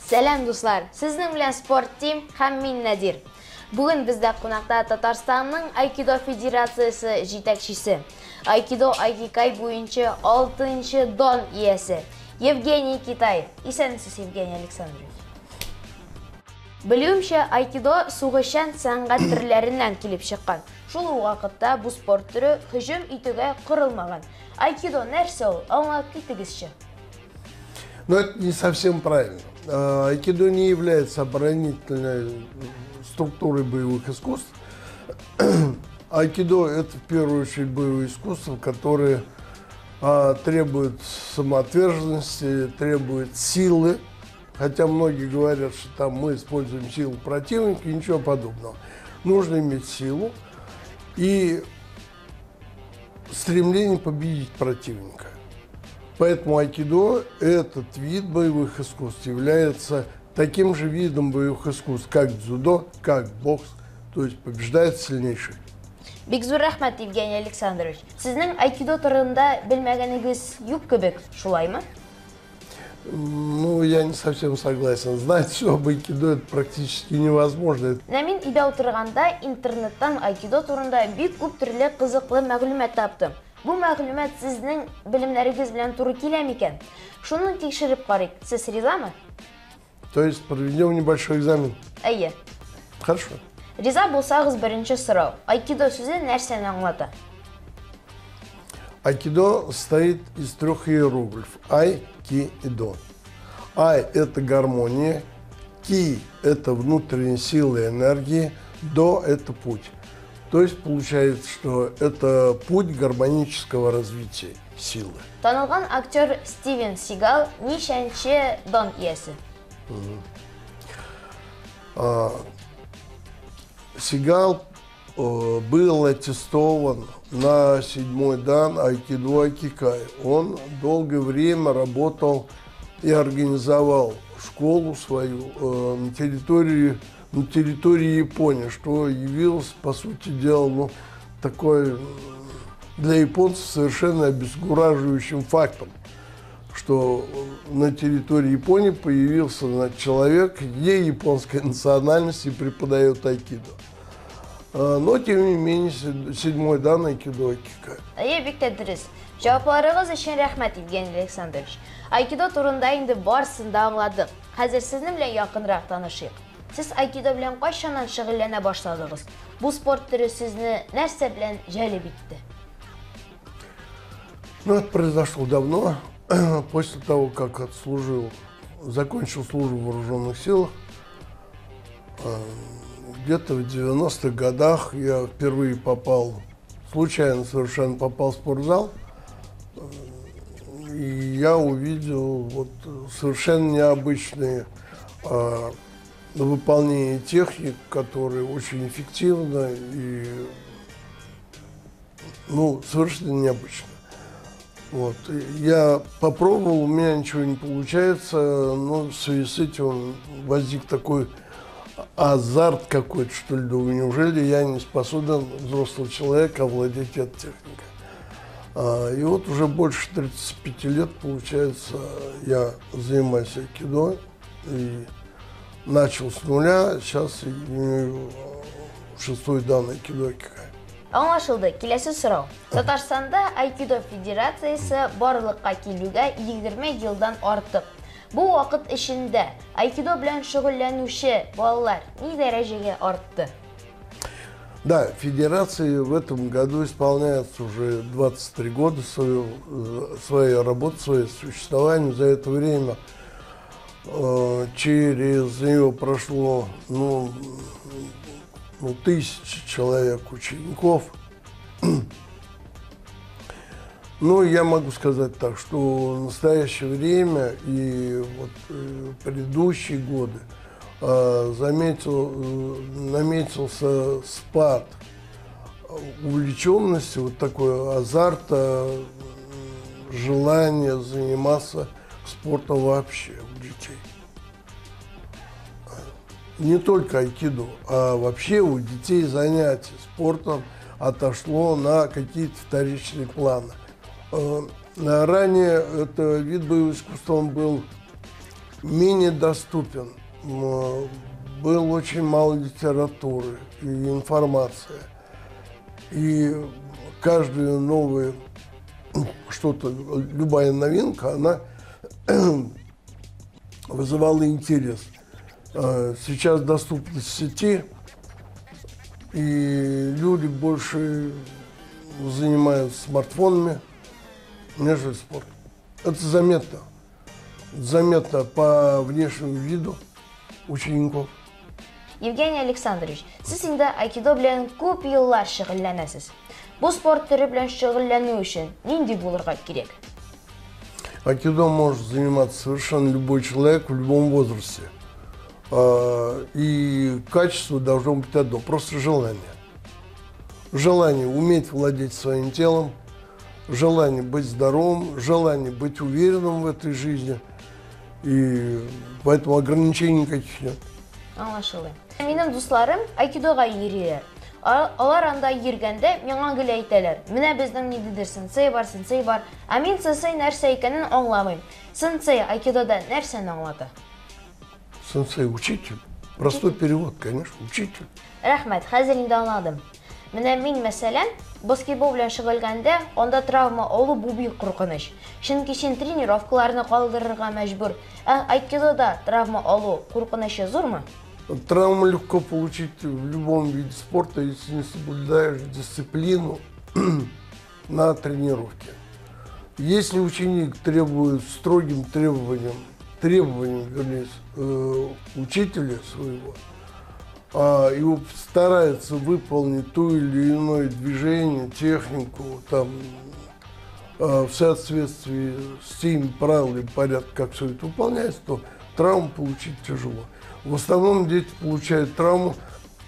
Сәлем дуслар, сезнең белән спорт тим һәм мин Надир. Бүген бездә кунакта Татарстанның Айкидо Федерациясе җитәкчесе, Айкидо Айкикай буенча 6-нчы дан иясе Евгений Китаев. Исәнмесез, Евгений Александрович? Белүемчә, Айкидо сугышчан сәнгать төрләреннән килеп чыккан. Шул вакытта бу спорт түре һөҗүм итүгә корылмаган. Айкидо нәрсә ул? Аңлап китегезче. Но это не совсем правильно. Айкидо не является оборонительной структурой боевых искусств. Айкидо – это в первую очередь боевое искусство, которое требует самоотверженности, требует силы. Хотя многие говорят, что там мы используем силу противника, ничего подобного. Нужно иметь силу и стремление победить противника. Поэтому айкидо, этот вид боевых искусств, является таким же видом боевых искусств, как дзюдо, как бокс, то есть побеждает сильнейший. Бик зур рәхмәт, Евгений Александрович. Сезнең айкидо турында белмәгәнегез юк кебек, шулаймы? Ну, я не совсем согласен. Знать все об айкидо это практически невозможно. Мин өйдә утырганда интернеттан айкидо турында бик күп төрле кызыклы мәгълүмат таптым. Бу мәгълүмат сезнең белемнәрегез белән туры киләме икән? Шуны тикшереп карыйк. Сез ризамы? То есть проведем небольшой экзамен? Әйе. Хорошо. Риза булсагыз, беренче сорау. Айкидо сүзе нәрсәне аңлата? Айкидо состоит из 3 иероглифов. Айкидо. Ай – это гармония, ки – это внутренняя сила и энергия, до – это путь. То есть получается, что это путь гармонического развития силы. Танылган актер Стивен Сигал ничәнче дан иясе? Сигал был аттестован на 7-й дан Айкидо Айкикай. Он долгое время работал и организовал школу свою на территории Японии, что явилось, по сути дела, такой для японцев совершенно обескураживающим фактом, что на территории Японии появился человек не японской национальности и преподает айкидо. Но, тем не менее, 7-й дан Айкидо Айкикай. Бик тә дөрес. Җавапларыгыз өчен рәхмәт, Евгений Александрович. Айкидо турында инде барысын да аңладык. Хәзер сезнең белән якынрак танышыйк. Сез айкидо белән кайчаннан шөгыльләнә башладыгыз? Бу спорт түре сезне нәрсә белән җәлеп итте? Ну, это произошло давно, после того, как закончил службу в вооруженных силах. Где-то в 90-х годах я впервые случайно совершенно попал в спортзал. И я увидел совершенно необычные выполнение техник, которые очень эффективно и совершенно необычно. Я попробовал, у меня ничего не получается, но в связи с этим возник такой азарт какой-то, что ли. Думаю, неужели я не способен, взрослый человек, овладеть этой техникой? И вот уже больше 35 лет, получается, я занимаюсь айкидо и начал с нуля, сейчас имею 6-й дан Айкидо Айкикай. Аңлашылды. Киләсе сорау. Татарстанда Айкидо Федерациясе барлыкка килүгә 20 елдан артык. Бу вакыт эчендә айкидо белән шөгыльләнүче балалар ни дәрәҗәгә артты? Да, федерации в этом году исполняется уже 23 года своей работы, своего существования. За это время через нее прошло тысячи человек, учеников. Ну, я могу сказать так, что в настоящее время и предыдущие годы наметился спад увлеченности, такой азарта, желание заниматься спортом вообще у детей. Не только айкидо, а вообще у детей занятия спортом отошло на какие-то вторичные планы. Ранее это вид боевого искусства, он был менее доступен. Было очень мало литературы и информации. И каждая новая что-то, любая новинка, она вызывала интерес. Сейчас доступность сети, и люди больше занимаются смартфонами, нежели спортом. Это заметно. Заметно по внешнему виду учеников. Евгений Александрович, siz endi айкидо bilan ko'p yillar shug'ullanasiz. Bu sport turi bilan shug'ullanish uchun nima bo'lirga kerak? Айкидо может заниматься совершенно любой человек в любом возрасте. И качество должно быть одно, просто желание. Желание уметь владеть своим телом, желание быть здоровым, желание быть уверенным в этой жизни. И поэтому ограничений никаких нет. Anlaşıldı. Benim dostlarım айкидоға йөриләр. Алар анда йөргәндә миңа гел әйтәләр. Менә безнең ниндидер сенсей бар. Ә мин сенсей нәрсә икәнен аңламыйм. Сенсей айкидода нәрсәне аңлата? Сенсей учитель. Простой перевод, конечно, учитель. Рәхмәт, хәзер инде аңладым. Менә мин мәсәлән, баскетбол белән шөгыльләнгәндә, анда травма алу бу бик куркыныч. Чөнки син тренировкаларны калдырырга мәҗбүр. Ә айкидода травма алу куркынычы зурмы? Травму легко получить в любом виде спорта, если не соблюдаешь дисциплину на тренировке. Если ученик требует строгим требованием, вернее, учителя своего, и старается выполнить то или иное движение, технику, там, в соответствии с теми правилами порядка, как все это выполняется, то травму получить тяжело. В основном дети получают травму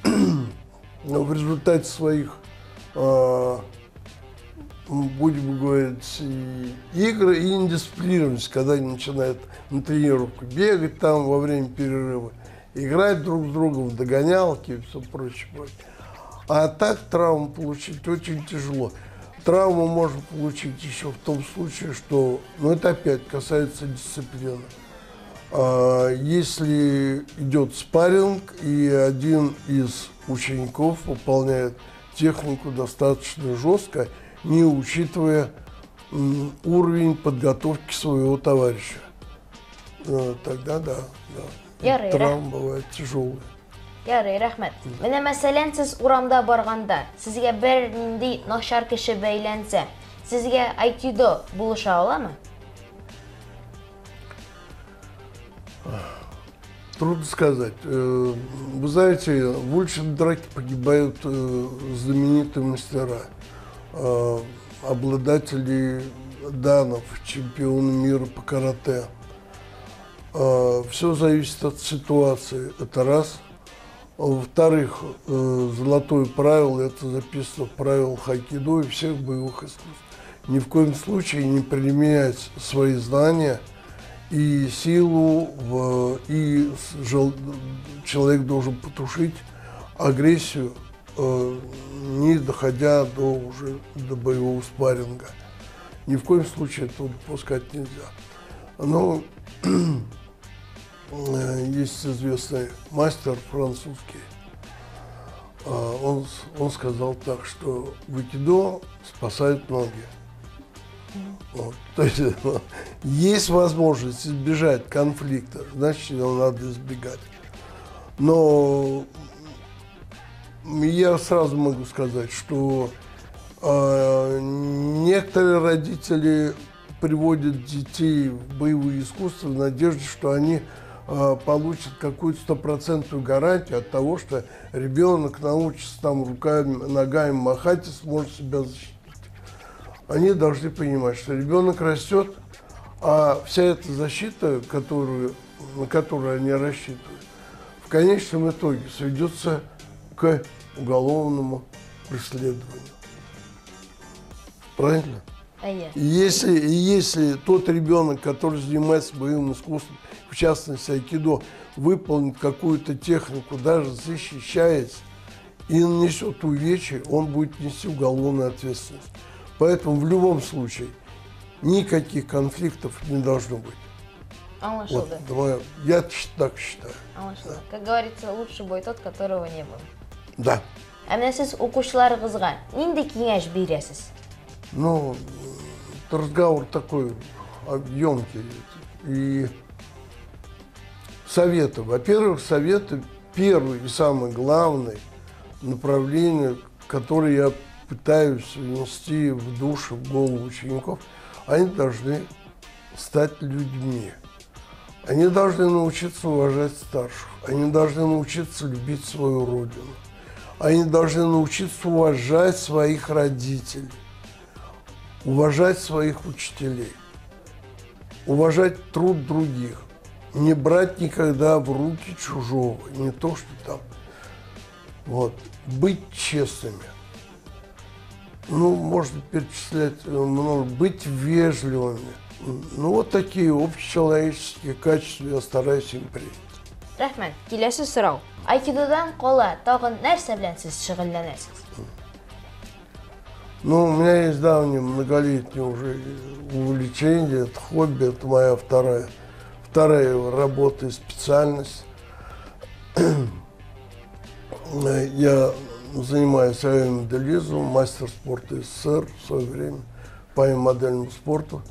в результате своих, будем говорить, игр и индисциплинированности, когда они начинают на тренировку бегать там во время перерыва, играть друг с другом в догонялки и все прочее. А так травму получить очень тяжело. Травму можно получить еще в том случае, что, ну это опять касается дисциплины. Если идет спарринг, и один из учеников выполняет технику достаточно жестко, не учитывая уровень подготовки своего товарища, тогда да. Травма бывает тяжелая. Ярый, рәхмәт. Менә мәсәлән, сез урамда барганда, сезгә бер нинди начар кеше бәйләнсә, сезгә айкидо булыша аламы? Трудно сказать. Вы знаете, в уличной драке погибают знаменитые мастера, обладатели данов, чемпионы мира по карате. Все зависит от ситуации, это раз. Во-вторых, золотое правило, это записано в правилах айкидо и всех боевых искусств. Ни в коем случае не применять свои знания и силу, человек должен потушить агрессию, не доходя до боевого спарринга. Ни в коем случае этого допускать нельзя. Но есть известный мастер французский, он сказал так, что в айкидо спасают ноги. Вот. То есть есть возможность избежать конфликта, значит, его надо избегать. Но я сразу могу сказать, что некоторые родители приводят детей в боевые искусства в надежде, что они получат какую-то стопроцентную гарантию от того, что ребенок научится там руками, ногами махать и сможет себя защитить. Они должны понимать, что ребенок растет, а вся эта защита, на которую они рассчитывают, в конечном итоге сведется к уголовному преследованию. Правильно? И если тот ребенок, который занимается боевым искусством, в частности айкидо, выполнит какую-то технику, даже защищаясь, и нанесет увечья, он будет нести уголовную ответственность. Поэтому в любом случае никаких конфликтов не должно быть. Anlaşıldı. Вот, я так считаю. Anlaşıldı. Как говорится, лучший бой тот, которого не было. Да. Әміне сіз оқушыларыңызға нинди кеңеш бересіз? Ну, разговор такой емкий. И советы. Во-первых, советы первый и самый главный направление, которое я пытаюсь внести в души, в голову учеников, они должны стать людьми. Они должны научиться уважать старших. Они должны научиться любить свою родину. Они должны научиться уважать своих родителей, уважать своих учителей, уважать труд других, не брать никогда в руки чужого, не то, что там. Вот. Быть честными. Ну, можно перечислять много. Быть вежливыми. Ну, вот такие общечеловеческие качества я стараюсь им привить. Рахмет, келесі сұрау. Айкидодан қола тағын нәрсе білән сіз шүғылләнәсіз? Ну, у меня есть давнее, многолетнее уже увлечение, это хобби, это моя вторая работа и специальность. Я занимаюсь авиамоделизмом, мастер спорта СССР в свое время по авиамодельному спорту.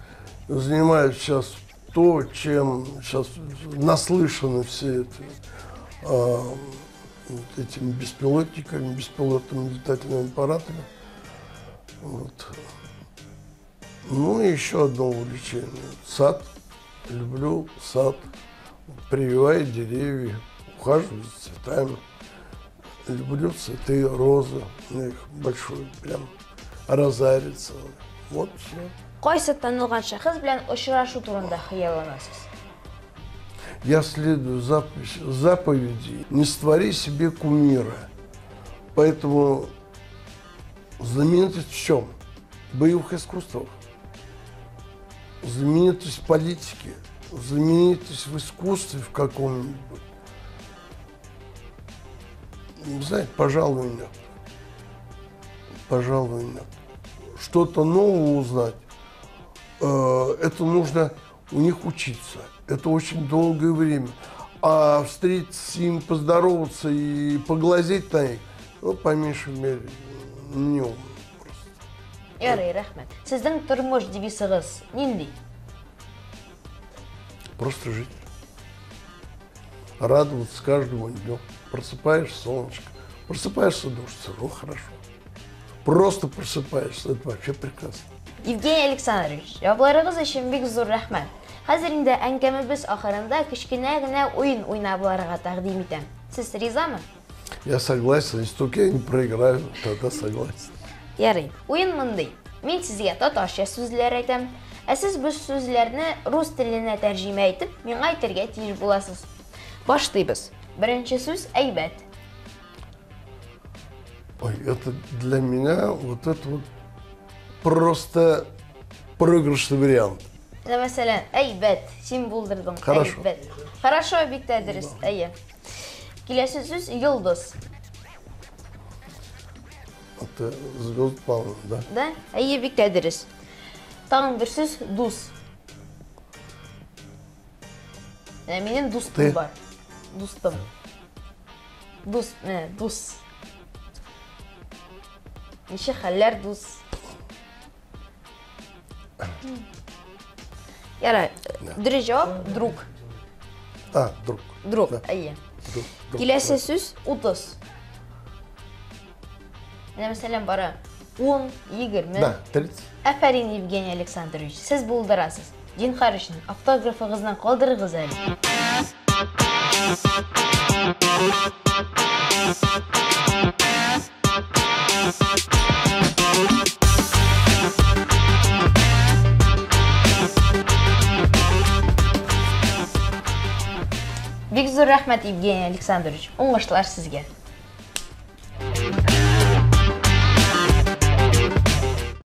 Занимаюсь сейчас то, чем сейчас наслышаны все этими беспилотниками, беспилотными летательными аппаратами. Вот. Ну и еще одно увлечение. Сад. Люблю сад. Прививаю деревья, ухаживаю за цветами. Люблю цветы, розы. У меня их большой прям розарец. Вот все. Қайсы танылған шәхес белән очрашу турында хыялланасыз? Я следую заповеди. Не створи себе кумира. Поэтому знаменитость в чем? В боевых искусствах. Знаменитость в политике. Знаменитость в искусстве в каком-нибудь. Знаете, пожалуй, нет. Пожалуй, нет. Что-то новое узнать. Это нужно у них учиться. Это очень долгое время. А встретиться с ним, поздороваться и поглазеть на них, ну, по меньшей мере, не умно просто. Ярый, рахмет. Сіздің тұрмыш девизіңіз нинди? Просто жить. Радоваться каждому дню. Просыпаешься, солнышко. Просыпаешься, дождь, ну, хорошо. Просто просыпаешься, это вообще прекрасно. Евгений Александрович, cevaplarınız için bek zor rəhmət. Hazır indi ənkəmimiz axırında kichkina gina oyun oynablarga təqdim etəm. Siz rizamı? Я согласен, если только я не проиграю, тогда согласен. Ярый. Oyun mınday. Мен sizə tatarcha sözlər aytам. Siz bu sözlərni rus tilinə tərcümə etib, мен aytırga tiyir bulasız. Başlayırız. Birinci söz əybət. Ой, это для меня вот это вот просто проигрышный вариант. Mesela əybət, sen buldurdun. Хорошо. Əybət. Хорошо, bek tədris. Əyə. Келесі söz yıldız. Это звезд, по-моему, да? Да? Әyə bek tədris. Tağın bir söz duz. Benim dostum var. Dostum. Duz. Nişi xəller duz. Yara, dürüst cevap, drug. А, друг. Drug, Да. әyə. Друг. Келесі söz 30. Mesela bara 10, 20. Да, 30. Әфәрин, Евгений Александрович, сіз булдырасыз. Динхар үшін автографыңыздан қалдырыңыз әлі. Бек зор рахмет, Евгений Александрович. Оңғышлар сізге.